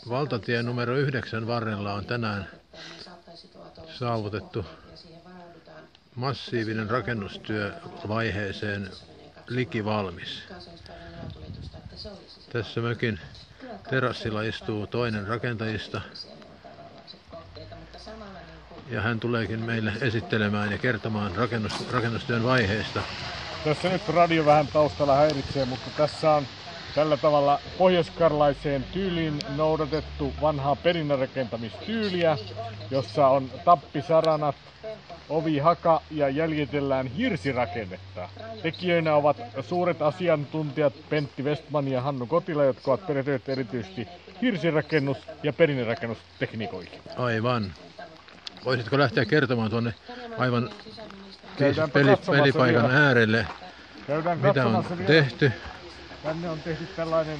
Valtatie numero 9 varrella on tänään saavutettu massiivinen rakennustyö vaiheeseen liki valmis. Tässä mökin terassilla istuu toinen rakentajista ja hän tuleekin meille esittelemään ja kertomaan rakennustyön vaiheesta. Tässä nyt radio vähän taustalla häiritsee, mutta tässä on tällä tavalla pohjoiskarjalaiseen tyyliin noudatettu vanhaa perinnärakentamistyyliä, jossa on tappisaranat, ovihaka ja jäljitellään hirsirakennetta. Tekijöinä ovat suuret asiantuntijat Pentti Westman ja Hannu Kotila, jotka ovat perehtyneet erityisesti hirsirakennus- ja perinnärakennustekniikoihin. Aivan. Voisitko lähteä kertomaan tuonne aivan pelipaikan äärelle, mitä on tehty? Tänne on tehty tällainen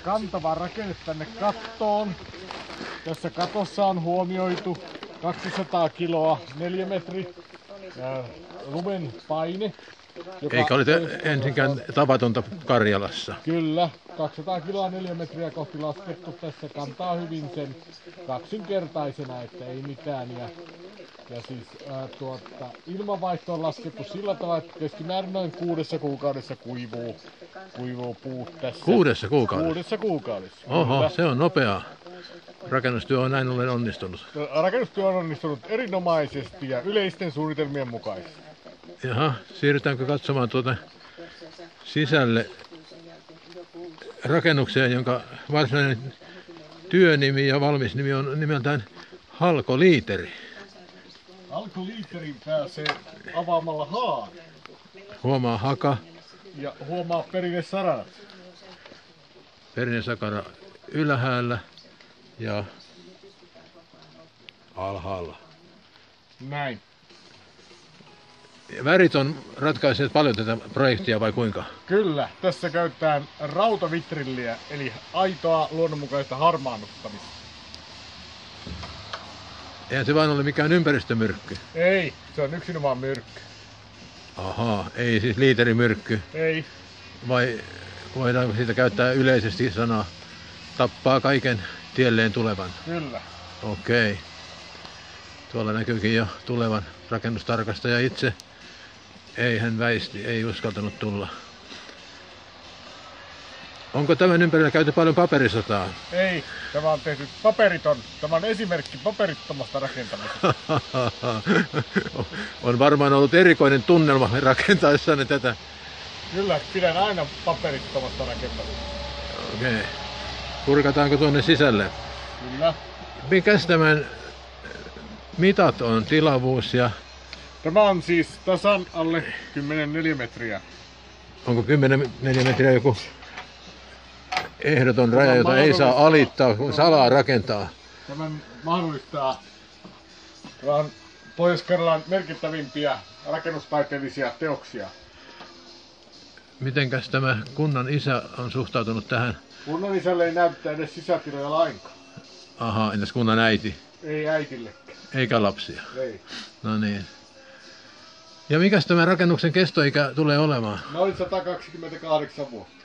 kantava rakenne tänne kattoon. Tässä katossa on huomioitu 200 kiloa neliömetri lumen paine. Eikä ole ensinkään tavatonta Karjalassa. Kyllä, 200 kiloa neliömetriä kohti laskettu. Tässä kantaa hyvin sen kaksinkertaisena, että ei mitään. Ja siis ilmanvaihto on laskettu sillä tavalla, että keskimäärin noin 6 kuukaudessa kuivuu puut tässä. 6 kuukaudessa? 6 kuukaudessa. Oho, kyllä. Se on nopeaa. Rakennustyö on näin ollen onnistunut. Rakennustyö on onnistunut erinomaisesti ja yleisten suunnitelmien mukaisesti. Jaha, siirrytäänkö katsomaan tuota sisälle rakennukseen, jonka varsinainen työnimi ja valmis nimi on nimeltään Halkoliiteri. Halkoliiteri pääsee avaamalla haan. Huomaa haka. Ja huomaa perinnesaranat. Perinnesakara ylhäällä ja alhaalla. Näin. Värit on ratkaiseet paljon tätä projektia vai kuinka? Kyllä, tässä käytetään rautavitrilliä, eli aitoa luonnonmukaista harmaannuttamista. Eihän se vain ole mikään ympäristömyrkky. Ei, se on yksinomaan myrkky. Ahaa, ei siis liiterimyrkky. Ei. Vai voidaanko siitä käyttää yleisesti sanaa tappaa kaiken tielleen tulevan? Kyllä. Okei. Tuolla näkyykin jo tulevan rakennustarkastaja itse. Ei hän väisti, ei uskaltanut tulla. Onko tämän ympärillä käyty paljon paperisotaa? Ei, tämä on tehty paperiton. Tämä on esimerkki paperittomasta rakentamisesta. On varmaan ollut erikoinen tunnelma rakentaessanne tätä. Kyllä, pidän aina paperittomasta rakentamisesta. Okei. Kurkataanko tuonne sisälle? Kyllä. Mikäs tämän mitat on, tilavuus ja... Tämä on siis tasan alle 10 neliömetriä. Onko 10 neliömetriä joku ehdoton raja, jota ei saa alittaa, kun salaa rakentaa? Tämän mahdollistaa. Tämä on Pohjois-Karjalan merkittävimpiä rakennustaiteellisia teoksia. Mitenkäs tämä kunnan isä on suhtautunut tähän? Kunnan isälle ei näyttää edes sisätiloja lainkaan. Aha, entäs kunnan äiti? Ei äitillekään. Eikä lapsia? Ei. No niin. Ja mikäs tämä rakennuksen kestoikä tulee olemaan? Noin 128 vuotta.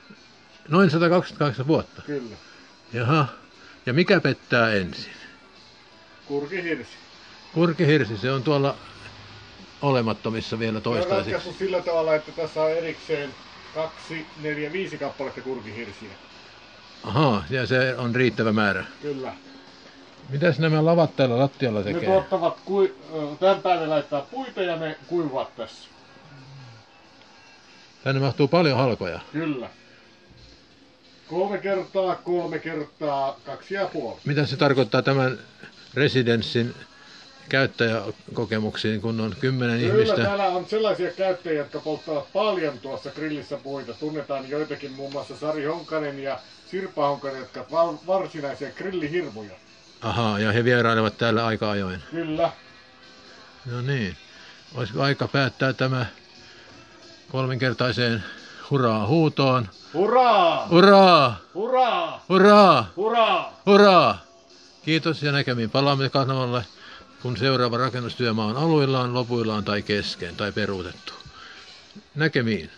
Noin 128 vuotta? Kyllä. Jaha. Ja mikä pettää ensin? Kurkihirsi. Kurkihirsi, se on tuolla olemattomissa vielä toistaiseksi. Se on ratkaistu sillä tavalla, että tässä on erikseen 2, 4, 5 kappaletta kurkihirsiä. Aha, ja se on riittävä määrä. Kyllä. Mitäs nämä lavat täällä lattialla tekee? Ne tuottavat, tämän päälle laittaa puita ja ne kuivuvat tässä. Tänne mahtuu paljon halkoja. Kyllä. 3 kertaa, 3 kertaa, 2,5. Mitä se tarkoittaa tämän residenssin käyttäjäkokemuksiin, kun on 10 Kyllä, ihmistä? täällä on sellaisia käyttäjiä, jotka polttavat paljon tuossa grillissä puita. Tunnetaan joitakin, muun muassa Sari Honkanen ja Sirpa Honkanen, jotka ovat varsinaisia grillihirmuja. Ahaa, ja he vierailevat täällä aika ajoin. Kyllä. No niin. Olisiko aika päättää tämä 3-kertaiseen hurraa huutoon? Hurraa! Hurraa! Hurraa! Hurraa! Hurraa! Hurraa! Kiitos ja näkemiin. Palaamme kanavalle, kun seuraava rakennustyömaa on aluillaan, lopuillaan tai kesken tai peruutettu. Näkemiin.